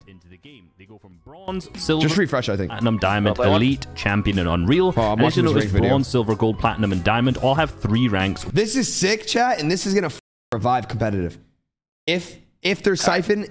into the game. They go from bronze, silver, just refresh, I think. platinum, diamond, elite, champion, and unreal. I'm and as you watching this notice, rank video. bronze, silver, gold, platinum, and diamond all have 3 ranks. This is sick, chat, and this is gonna revive competitive. If there's siphon,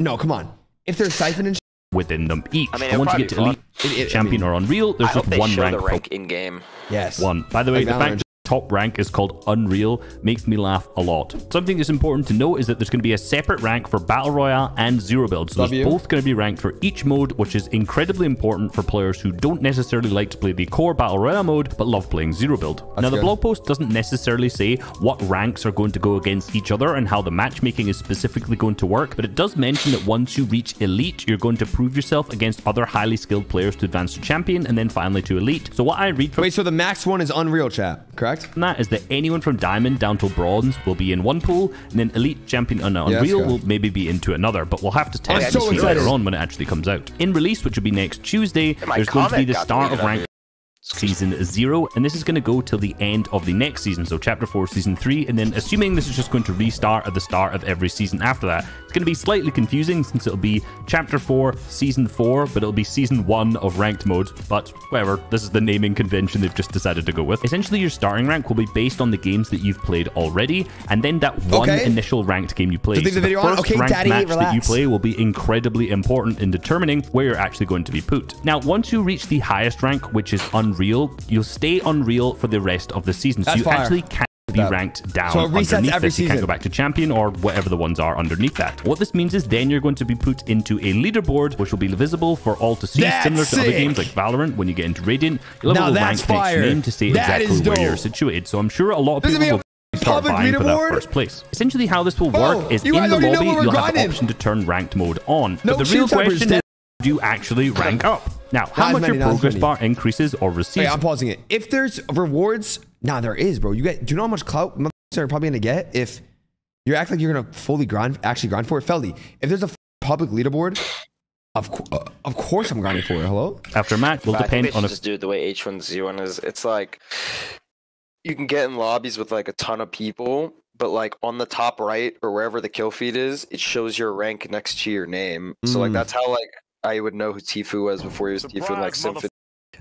no, come on. If there's siphon and within them each. I mean, and once you get to elite, champion, or unreal, there's just one rank. The rank in game. Yes. One. By the way, Like the fact that top rank is called unreal makes me laugh a lot. Something that's important to note is that there's going to be a separate rank for battle royale and zero build, so there's both going to be ranked for each mode, which is incredibly important for players who don't necessarily like to play the core battle royale mode but love playing zero build. Now the blog post doesn't necessarily say what ranks are going to go against each other and how the matchmaking is specifically going to work, but it does mention that once you reach elite, you're going to prove yourself against other highly skilled players to advance to champion and then finally to elite. So what I read from— wait, so the max one is unreal, chat, correct? that is that anyone from diamond down to bronze will be in one pool, and then elite, champion, and unreal will maybe be into another, but we'll have to test it later on when it actually comes out. In release, which will be next Tuesday, there's going to be the start of rank season 0, and this is going to go till the end of the next season, so chapter 4 season 3, and then assuming this is just going to restart at the start of every season after that. It's going to be slightly confusing since it'll be chapter 4 season 4, but it'll be season 1 of ranked mode, but whatever, this is the naming convention they've just decided to go with. Essentially, your starting rank will be based on the games that you've played already, and then that one initial ranked game you play. So the first ranked match that you play will be incredibly important in determining where you're actually going to be put. Now, once you reach the highest rank, which is unreal, you'll stay unreal for the rest of the season. So you actually can't be ranked down. So it resets every season. You can't go back to champion or whatever the ones are underneath that. What this means is then you're going to be put into a leaderboard, which will be visible for all to see, similar to other games like Valorant. When you get into Radiant, you'll have a little rank next to your name to say exactly where you're situated. So I'm sure a lot of people will start vying for that first place. Essentially, how this will work is in the lobby, you'll have the option to turn ranked mode on. But the real question is, do you actually rank up? Now, how much your progress bar increases or recedes. Wait, I'm pausing it. If there's rewards, there is, bro. Do you know how much clout motherfuckers are probably gonna get if you act like you're gonna fully actually grind for it? Feldy, if there's a public leaderboard, of course I'm grinding for it. Hello? After match, will depend on just do it the way H1Z1 is. It's like you can get in lobbies with like a ton of people, but like on the top right or wherever the kill feed is, it shows your rank next to your name. So like that's how like I would know who Tfue was before he was Tfue in like Symphony.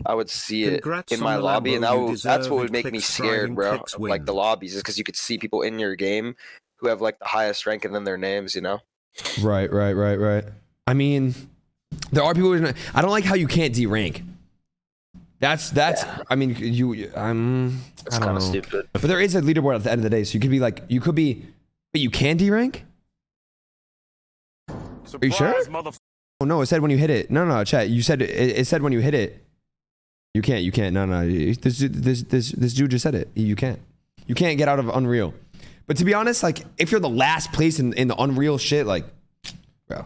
I would see it in my lobby, and that's what would make me scared, bro. Like the lobbies, is because you could see people in your game who have like the highest rank and then their names, you know? Right. I mean, there are people who I don't like how you can't D-rank. That's I mean, it's kind of stupid. But there is a leaderboard at the end of the day, so you could be, but you can D-rank? Are you sure? Oh no, it said when you hit it. No, chat. You said it said when you hit it. You can't. No. This dude just said it. You can't get out of Unreal. But to be honest, like if you're the last place in the Unreal shit, like, bro.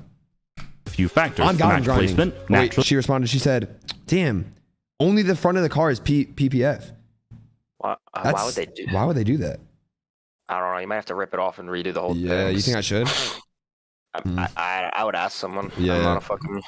A few factors. On match placement. Wait, she responded. She said, "Damn, only the front of the car is PPF." Why would they do that? Why would they do that? I don't know. You might have to rip it off and redo the whole thing. Yeah, you think I should? I would ask someone. Yeah. I'm not a fucking...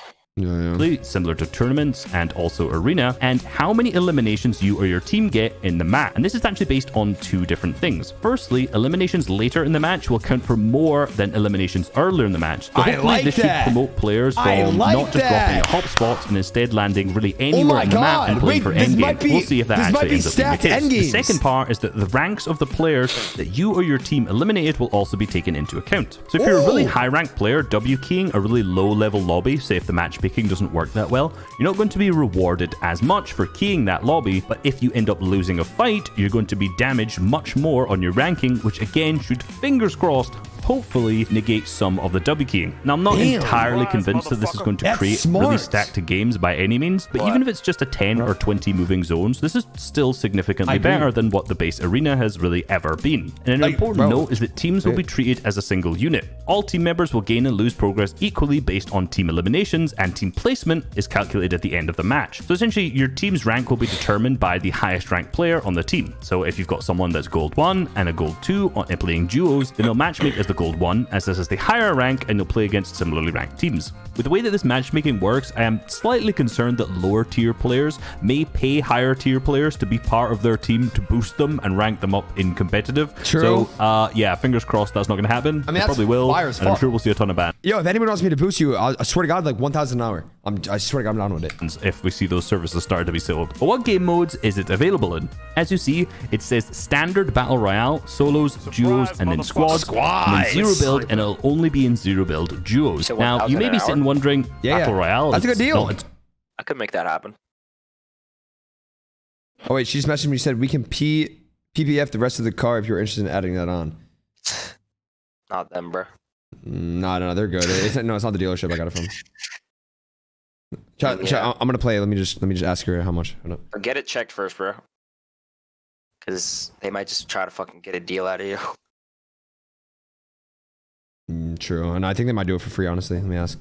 Similar to tournaments and also arena, and how many eliminations you or your team get in the match. And this is actually based on 2 different things. Firstly, eliminations later in the match will count for more than eliminations earlier in the match. So hopefully this should promote players from not just dropping at hop spots and instead landing really anywhere in the map and playing for endgame. We'll see if that actually ends up being the case. The second part is that the ranks of the players that you or your team eliminated will also be taken into account. So if you're a really high ranked player, W keying a really low level lobby, say if the match doesn't work that well, you're not going to be rewarded as much for keying that lobby, but if you end up losing a fight, you're going to be damaged much more on your ranking, which again should, fingers crossed, hopefully negate some of the W keying. Now, I'm not entirely convinced that this is going to create really stacked games by any means, but even if it's just a 10 or 20 moving zones, this is still significantly better than what the base arena has really ever been. And an important note is that teams will be treated as a single unit. All team members will gain and lose progress equally based on team eliminations, and team placement is calculated at the end of the match. So essentially, your team's rank will be determined by the highest ranked player on the team. So if you've got someone that's gold 1 and a gold 2 on playing duos, then they'll matchmake as the Gold 1, as this is the higher rank and you'll play against similarly ranked teams. With the way that this matchmaking works, I am slightly concerned that lower tier players may pay higher tier players to be part of their team to boost them and rank them up in competitive. True. So, yeah, fingers crossed that's not going to happen. I mean, probably will, and I'm sure we'll see a ton of bans. Yo, if anyone wants me to boost you, I swear to God, like 1,000 an hour. I swear to God, I'm down with it. If we see those services starting to be sold. But what game modes is it available in? As you see, it says Standard Battle Royale, Solos, Duos, and then Squads. And then Zero Build, and it'll only be in Zero Build Duos. Now, you may be sitting wondering, Battle Royale, that's a good deal. I could make that happen. Oh wait, she just messaged me. Said we can PPF the rest of the car if you're interested in adding that on. Not them, bro. No, they're good. It's not the dealership I got it from. Chat, I'm gonna play. Let me just ask her how much. Get it checked first, bro. Because they might just try to fucking get a deal out of you. True, and I think they might do it for free. Honestly, let me ask.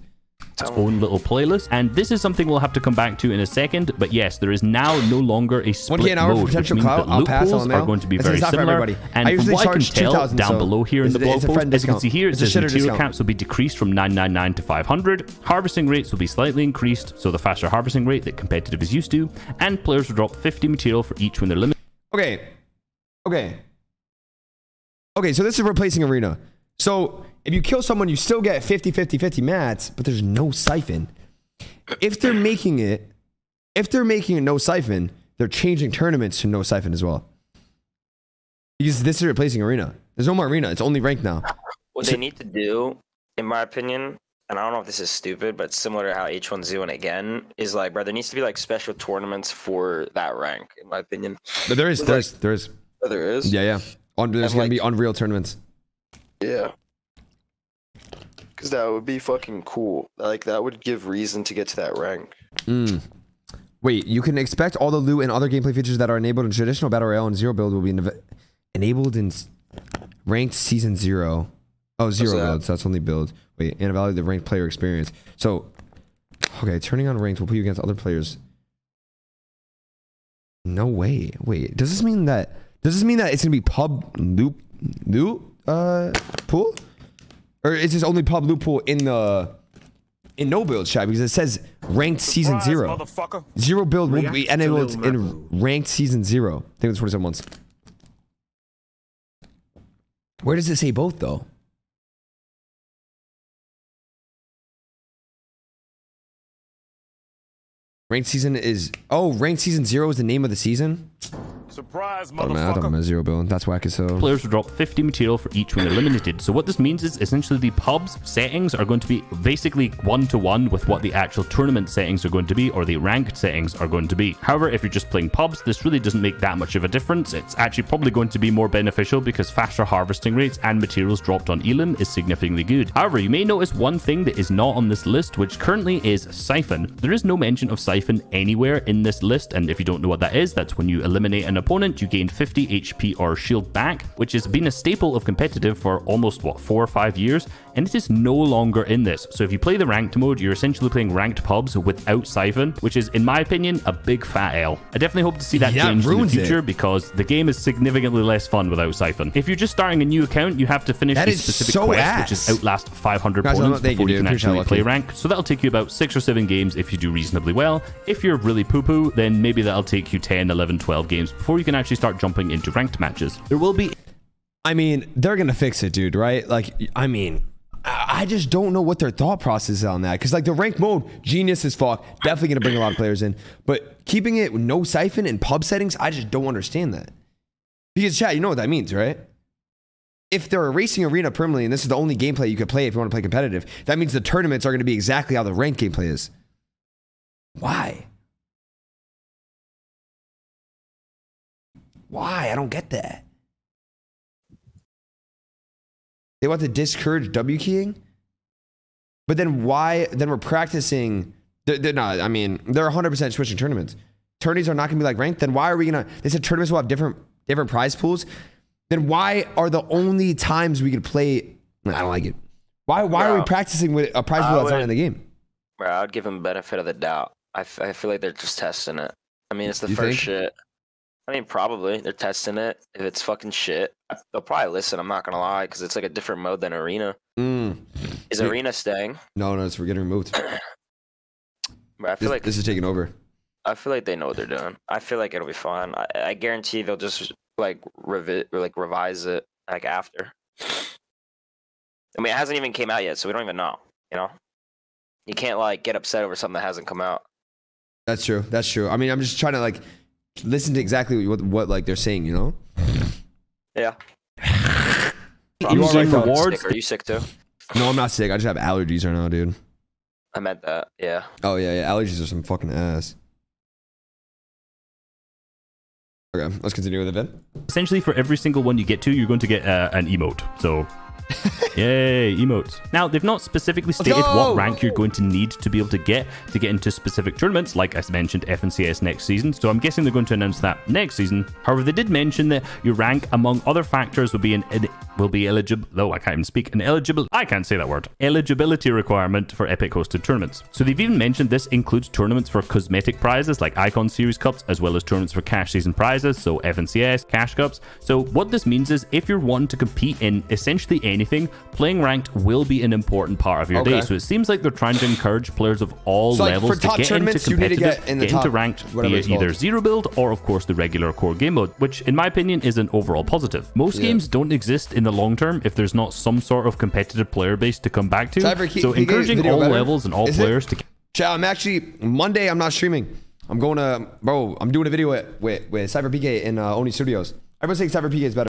Its own little playlist, and this is something we'll have to come back to in a second. But yes, there is now no longer a split mode, which means that loopholes are going to be very similar. And from what I can tell, down below here in the blog post, as you can see here, it says material caps will be decreased from 999 to 500. Harvesting rates will be slightly increased, so the faster harvesting rate that competitive is used to, and players will drop 50 material for each when they're limited. Okay, so this is replacing Arena. So if you kill someone, you still get 50 mats, but there's no siphon. If they're making it no siphon, they're changing tournaments to no siphon as well. Because this is replacing Arena. There's no more Arena. It's only ranked now. What they need to do, in my opinion, and I don't know if this is stupid, but similar to how H1's doing again, is like, bro, there needs to be like special tournaments for that rank, in my opinion. But there is. Oh, there is? Yeah. There's going to be Unreal tournaments. Yeah. Because that would be fucking cool. Like, that would give reason to get to that rank. Wait, you can expect all the loot and other gameplay features that are enabled in traditional Battle Royale and Zero Build will be enabled in ranked Season 0. Oh, Zero Build, so that's only build. Wait, and evaluate the ranked player experience. So, okay, turning on ranked will put you against other players. No way. Wait, does this mean that it's gonna be pub loot pool? Or is this only pub loot pool in no build chat? Because it says ranked Season 0. Zero Build will be enabled in ranked Season 0. I think that's what it said once. Where does it say both though? Ranked Season is... Oh, Ranked Season 0 is the name of the season? Surprise, motherfucker. I thought I'm Zero Build. That's whack as hell. Players will drop 50 material for each when they're eliminated. So what this means is essentially the pub's settings are going to be basically one-to-one with what the actual tournament settings are going to be, or the ranked settings are going to be. However, if you're just playing pubs, this really doesn't make that much of a difference. It's actually probably going to be more beneficial because faster harvesting rates and materials dropped on Elim is significantly good. However, you may notice one thing that is not on this list, which currently is Siphon. There is no mention of Siphon anywhere in this list, and if you don't know what that is, that's when you eliminate an opponent, you gain 50 HP or shield back, which has been a staple of competitive for almost, 4 or 5 years, and it is no longer in this. So if you play the ranked mode, you're essentially playing ranked pubs without Siphon, which is, in my opinion, a big fat L. I definitely hope to see that change in the future because the game is significantly less fun without Siphon. If you're just starting a new account, you have to finish a specific quest, which is outlast 500 opponents before you can actually play rank. So that'll take you about 6 or 7 games if you do reasonably well. If you're really poo-poo, then maybe that'll take you 10, 11, 12 games before you can actually start jumping into ranked matches. There will be... I mean, they're gonna fix it, dude, right? Like, I mean, I just don't know what their thought process is on that. Because, like, the ranked mode, genius as fuck. Definitely gonna bring a lot of players in. But keeping it with no Siphon and pub settings, I just don't understand that. Because, chat, you know what that means, right? If they're erasing Arena permanently, and this is the only gameplay you could play if you want to play competitive, that means the tournaments are going to be exactly how the ranked gameplay is. Why? Why? I don't get that. They want to discourage W keying? But then why? Then we're practicing. They're not. I mean, they're 100% switching tournaments. Tourneys are not going to be like ranked. Then why are we going to? They said tournaments will have different prize pools. Then why are the only times we could play? I don't like it. Why are we practicing with a prize pool that's not in the game? Bro, I would give them benefit of the doubt. I feel like they're just testing it. I mean, it's the first shit. I mean, probably they're testing it. If it's fucking shit, they'll probably listen. I'm not gonna lie, because it's like a different mode than Arena. Is Arena staying? No, we're getting removed. But I feel like this is taking over. I feel like they know what they're doing. I feel like it'll be fine. I guarantee they'll just like revise it like after. I mean, it hasn't even came out yet, so we don't even know. You know, you can't like get upset over something that hasn't come out. That's true. That's true. I mean, I'm just trying to like listen to exactly what like they're saying. You know? Yeah. You are right, rewards. Are you sick too? No, I'm not sick. I just have allergies right now, dude. I meant that. Yeah. Oh yeah. Allergies are some fucking ass. Okay, let's continue with the vid. Essentially, for every single one you get to, you're going to get an emote. So, yay, emotes. Now, they've not specifically stated what rank you're going to need to be able to get into specific tournaments, like I mentioned, FNCS next season. So I'm guessing they're going to announce that next season. However, they did mention that your rank, among other factors, will be eligible. Though I can't even speak. I can't say that word. Eligibility requirement for Epic hosted tournaments. So they've even mentioned this includes tournaments for cosmetic prizes like Icon Series Cups, as well as tournaments for cash season prizes, so FNCS, cash cups. So what this means is if you're wanting to compete in essentially anything, playing ranked will be an important part of your day. So it seems like they're trying to encourage players of all levels to get into competitive, get into ranked, be it either zero build or of course the regular core game mode, which in my opinion is an overall positive. Most games don't exist in the long term if there's not some sort of competitive player base to come back to. So encouraging all levels and all players to... Chat, I'm actually, Monday I'm not streaming. I'm going to, bro, I'm doing a video with Cyber PK in Oni Studios. Everyone's saying Cyber PK is better.